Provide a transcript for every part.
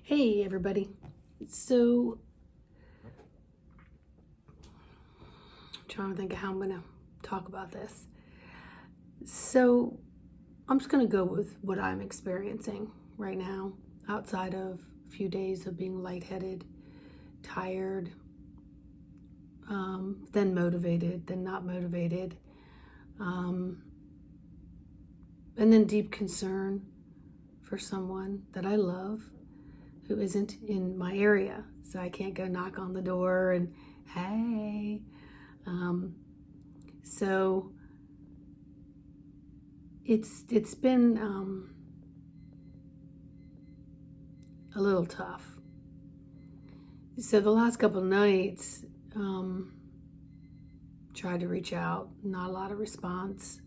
Hey everybody. So I'm trying to think of how I'm gonna talk about this. So I'm just gonna go with what I'm experiencing right now, outside of a few days of being lightheaded, tired, then motivated, then not motivated, um, and then deep concern for someone that I love who isn't in my area. So I can't go knock on the door and, hey. So it's been a little tough. So the last couple nights, tried to reach out, not a lot of response,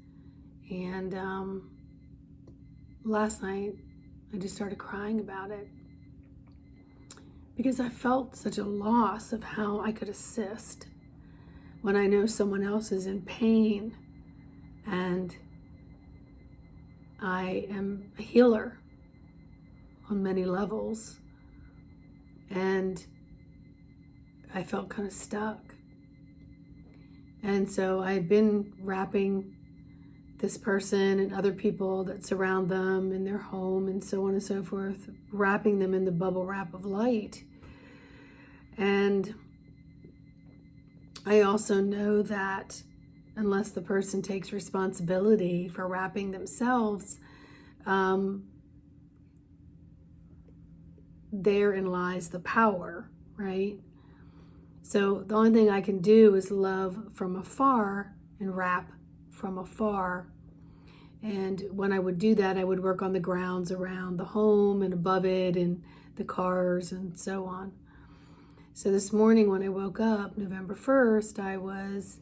and last night I just started crying about it because I felt such a loss of how I could assist when I know someone else is in pain, and I am a healer on many levels, and I felt kind of stuck. And so I had been wrapping this person and other people that surround them in their home and so on and so forth, wrapping them in the bubble wrap of light. And I also know that unless the person takes responsibility for wrapping themselves, therein lies the power, right? So the only thing I can do is love from afar and wrap from afar. And when I would do that, I would work on the grounds around the home and above it and the cars and so on. So this morning when I woke up, November 1st, I was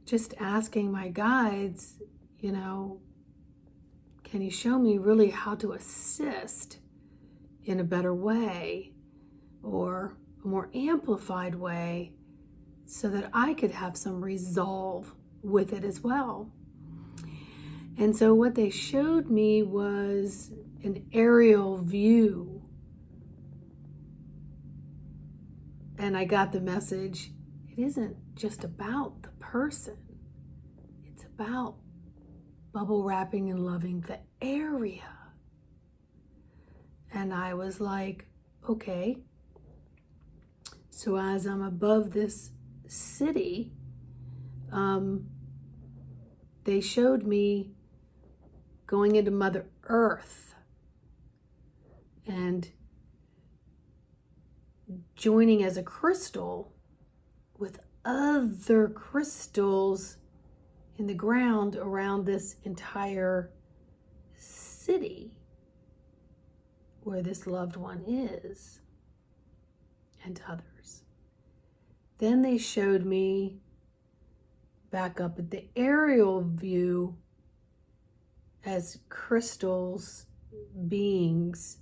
just asking my guides, can you show me really how to assist in a better way or a more amplified way so that I could have some resolve with it as well. And so what they showed me was an aerial view. And I got the message, it isn't just about the person. It's about bubble wrapping and loving the area. And I was like, okay. So as I'm above this city, they showed me going into Mother Earth and joining as a crystal with other crystals in the ground around this entire city where this loved one is, and others. Then they showed me back up at the aerial view as crystals, beings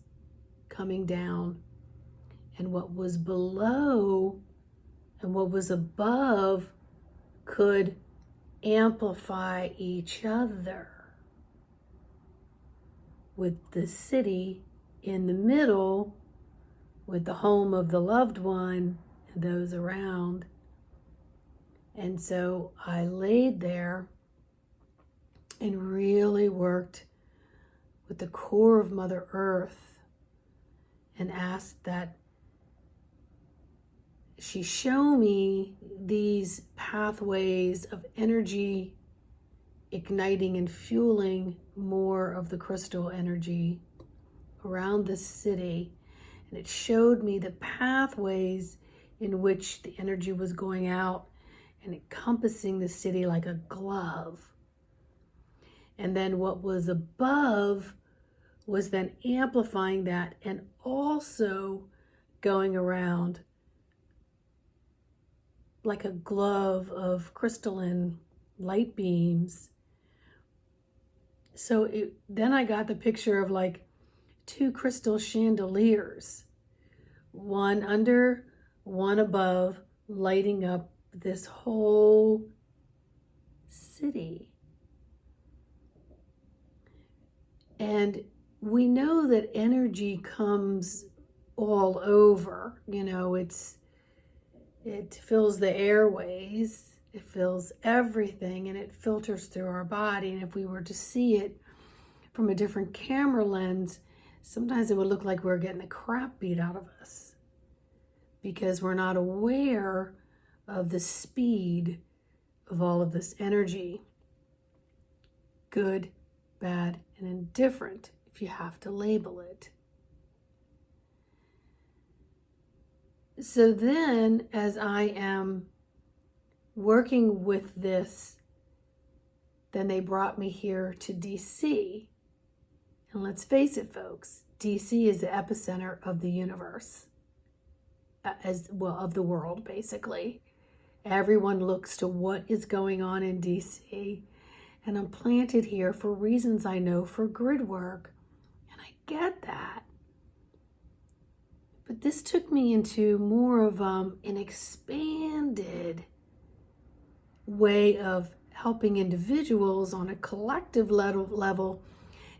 coming down, and what was below and what was above could amplify each other, with the city in the middle, with the home of the loved one and those around. And so I laid there and really worked with the core of Mother Earth and asked that she show me these pathways of energy igniting and fueling more of the crystal energy around the city. And it showed me the pathways in which the energy was going out and encompassing the city like a glove. And then what was above was then amplifying that and also going around like a glove of crystalline light beams. So then I got the picture of like two crystal chandeliers, one under, one above, lighting up this whole city. And we know that energy comes all over. It fills the airways, it fills everything, and it filters through our body. And if we were to see it from a different camera lens, sometimes it would look like we're getting the crap beat out of us because we're not aware of the speed of all of this energy. Good, bad, and indifferent, if you have to label it. So then, as I am working with this, then they brought me here to DC. And let's face it, folks, DC is the epicenter of the universe, as well, of the world, basically. Everyone looks to what is going on in DC. And I'm planted here for reasons I know for grid work. And I get that. But this took me into more of an expanded way of helping individuals on a collective level,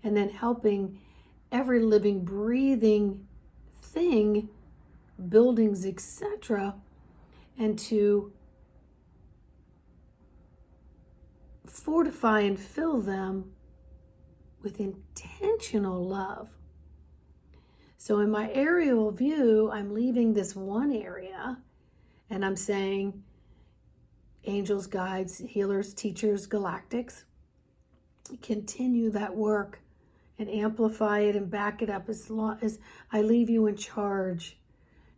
and then helping every living, breathing thing, buildings, etc., and to fortify and fill them with intentional love. So in my aerial view, I'm leaving this one area and I'm saying, angels, guides, healers, teachers, galactics, continue that work and amplify it and back it up as long as I leave you in charge,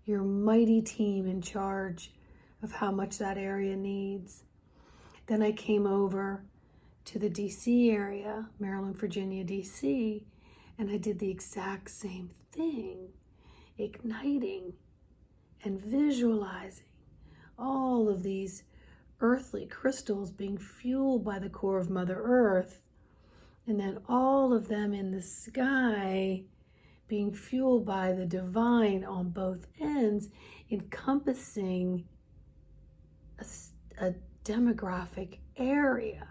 your mighty team in charge of how much that area needs. Then I came over to the DC area, Maryland, Virginia, DC, and I did the exact same thing, igniting and visualizing all of these earthly crystals being fueled by the core of Mother Earth, and then all of them in the sky being fueled by the divine on both ends, encompassing a demographic area.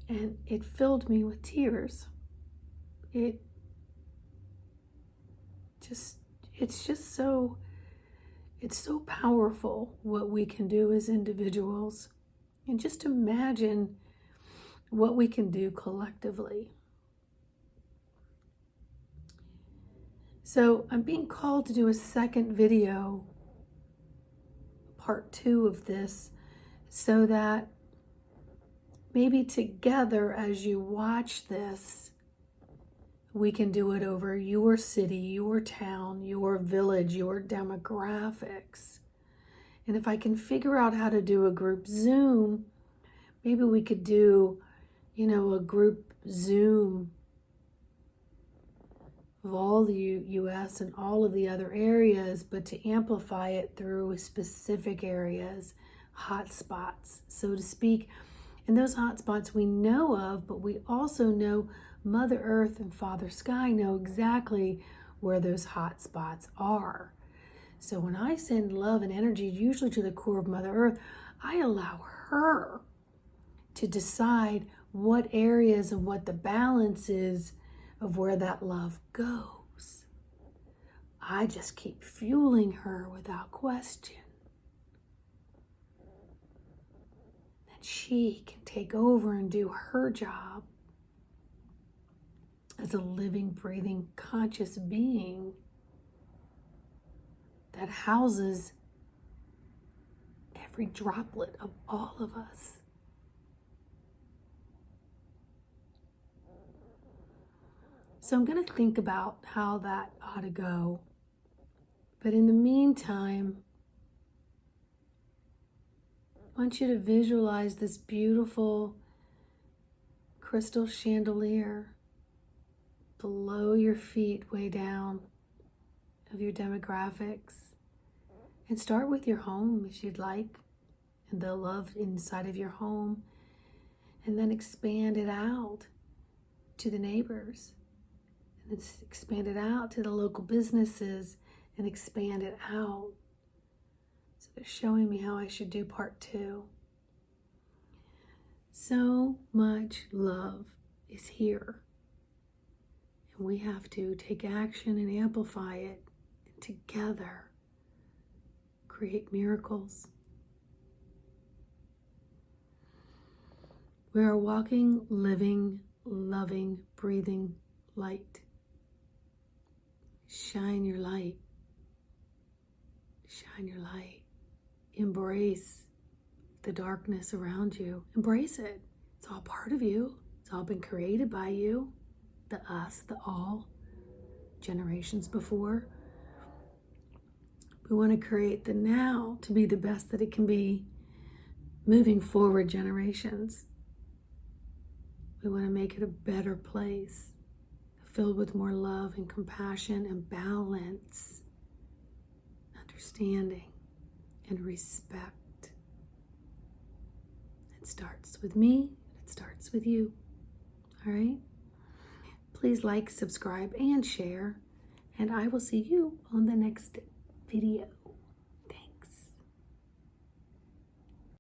And it filled me with tears. It's so powerful what we can do as individuals. And just imagine what we can do collectively. So I'm being called to do a second video, part 2 of this, so that maybe together as you watch this, we can do it over your city, your town, your village, your demographics. And if I can figure out how to do a group Zoom, maybe we could do, a group Zoom of all the US and all of the other areas, but to amplify it through specific areas, hot spots, so to speak. And those hot spots we know of, but we also know Mother Earth and Father Sky know exactly where those hot spots are. So when I send love and energy, usually to the core of Mother Earth, I allow her to decide what areas and what the balance is of where that love goes. I just keep fueling her without question. Then she can take over and do her job as a living, breathing, conscious being that houses every droplet of all of us. So I'm going to think about how that ought to go. But in the meantime, I want you to visualize this beautiful crystal chandelier below your feet, way down of your demographics. And start with your home if you'd like, and the love inside of your home. And then expand it out to the neighbors. And then expand it out to the local businesses and expand it out. So they're showing me how I should do part 2. So much love is here. And we have to take action and amplify it, and together create miracles. We are walking, living, loving, breathing light. Shine your light. Shine your light. Embrace the darkness around you. Embrace it. It's all part of you. It's all been created by you, the us, the all, generations before. We want to create the now to be the best that it can be, moving forward generations. We want to make it a better place, filled with more love and compassion and balance, understanding and respect. It starts with me, it starts with you. All right? Please like, subscribe, and share, and I will see you on the next video.